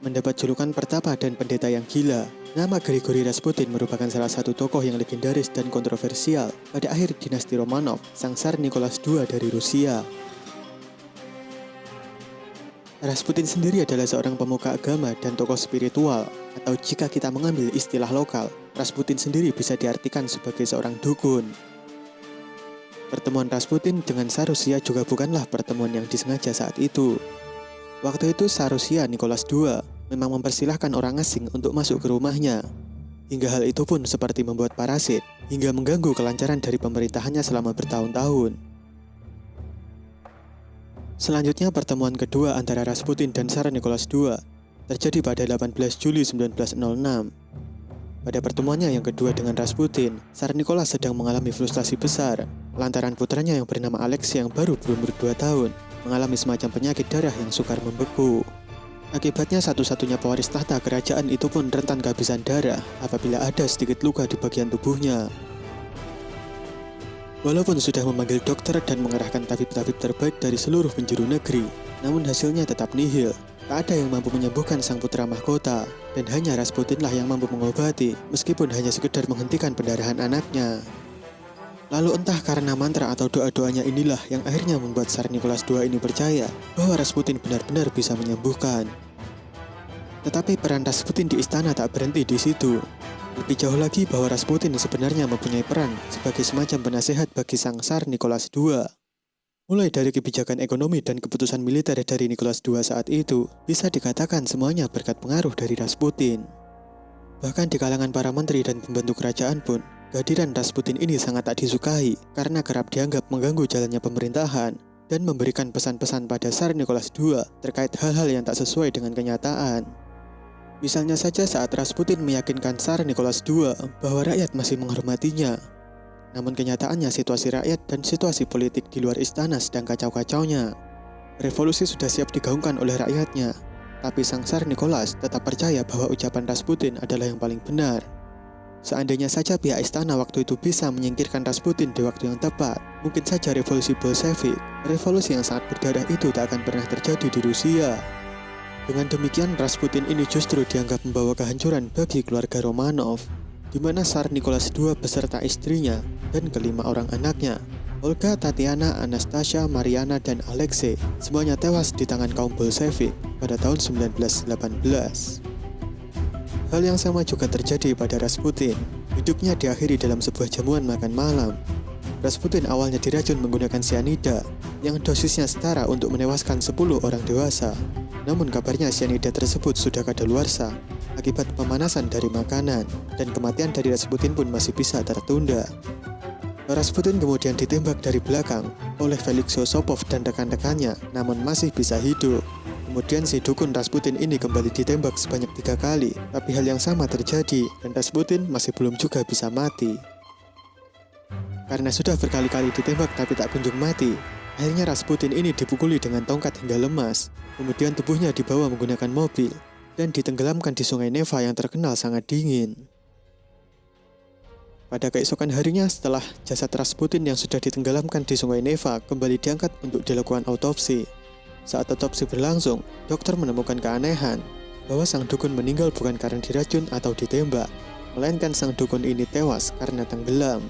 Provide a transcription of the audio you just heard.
Mendapat julukan pertapa dan pendeta yang gila, nama Grigori Rasputin merupakan salah satu tokoh yang legendaris dan kontroversial pada akhir dinasti Romanov, sang Tsar Nicholas II dari Rusia. Rasputin sendiri adalah seorang pemuka agama dan tokoh spiritual, atau jika kita mengambil istilah lokal, Rasputin sendiri bisa diartikan sebagai seorang dukun. Pertemuan Rasputin dengan Tsar Rusia juga bukanlah pertemuan yang disengaja saat itu. Waktu itu Tsar Rusia Nicholas II memang mempersilahkan orang asing untuk masuk ke rumahnya. Hingga hal itu pun seperti membuat parasit, hingga mengganggu kelancaran dari pemerintahannya selama bertahun-tahun. Selanjutnya pertemuan kedua antara Rasputin dan Tsar Nicholas II terjadi pada 18 Juli 1906. Pada pertemuannya yang kedua dengan Rasputin, Tsar Nicholas sedang mengalami frustasi besar lantaran putranya yang bernama Alexei yang baru berumur 2 tahun mengalami semacam penyakit darah yang sukar membeku. Akibatnya satu-satunya pewaris tahta kerajaan itu pun rentan kehabisan darah apabila ada sedikit luka di bagian tubuhnya. Walaupun sudah memanggil dokter dan mengerahkan tabib-tabib terbaik dari seluruh penjuru negeri, namun hasilnya tetap nihil. Tak ada yang mampu menyembuhkan sang putra mahkota, dan hanya Rasputinlah yang mampu mengobati, meskipun hanya sekedar menghentikan pendarahan anaknya. Lalu entah karena mantra atau doa-doanya inilah yang akhirnya membuat Tsar Nicholas II ini percaya bahwa Rasputin benar-benar bisa menyembuhkan. Tetapi peran Rasputin di istana tak berhenti di situ. Lebih jauh lagi bahwa Rasputin sebenarnya mempunyai peran sebagai semacam penasehat bagi sang Tsar Nicholas II. Mulai dari kebijakan ekonomi dan keputusan militer dari Nicholas II saat itu, bisa dikatakan semuanya berkat pengaruh dari Rasputin. Bahkan di kalangan para menteri dan pembantu kerajaan pun, kehadiran Rasputin ini sangat tak disukai karena kerap dianggap mengganggu jalannya pemerintahan dan memberikan pesan-pesan pada Tsar Nicholas II terkait hal-hal yang tak sesuai dengan kenyataan. Misalnya saja saat Rasputin meyakinkan Tsar Nicholas II bahwa rakyat masih menghormatinya. Namun kenyataannya situasi rakyat dan situasi politik di luar istana sedang kacau-kacaunya. Revolusi sudah siap digaungkan oleh rakyatnya, tapi sang Tsar Nicholas tetap percaya bahwa ucapan Rasputin adalah yang paling benar. Seandainya saja pihak istana waktu itu bisa menyingkirkan Rasputin di waktu yang tepat, mungkin saja revolusi Bolshevik, revolusi yang sangat berdarah itu tak akan pernah terjadi di Rusia. Dengan demikian, Rasputin ini justru dianggap membawa kehancuran bagi keluarga Romanov, di mana Tsar Nicholas II beserta istrinya dan kelima orang anaknya, Olga, Tatiana, Anastasia, Mariana, dan Alexei, semuanya tewas di tangan kaum Bolshevik pada tahun 1918. Hal yang sama juga terjadi pada Rasputin. Hidupnya diakhiri dalam sebuah jamuan makan malam. Rasputin awalnya diracun menggunakan cyanida, yang dosisnya setara untuk menewaskan 10 orang dewasa. Namun kabarnya cyanida tersebut sudah kadaluarsa akibat pemanasan dari makanan, dan kematian dari Rasputin pun masih bisa tertunda. Rasputin kemudian ditembak dari belakang oleh Felix Yusupov dan rekan-rekannya, namun masih bisa hidup. Kemudian si dukun Rasputin ini kembali ditembak sebanyak 3 kali, tapi hal yang sama terjadi dan Rasputin masih belum juga bisa mati. Karena sudah berkali-kali ditembak tapi tak kunjung mati, akhirnya Rasputin ini dipukuli dengan tongkat hingga lemas. Kemudian tubuhnya dibawa menggunakan mobil dan ditenggelamkan di sungai Neva yang terkenal sangat dingin. Pada keesokan harinya setelah jasad Rasputin yang sudah ditenggelamkan di sungai Neva kembali diangkat untuk dilakukan autopsi. Saat autopsi berlangsung, dokter menemukan keanehan bahwa sang dukun meninggal bukan karena diracun atau ditembak, melainkan sang dukun ini tewas karena tenggelam.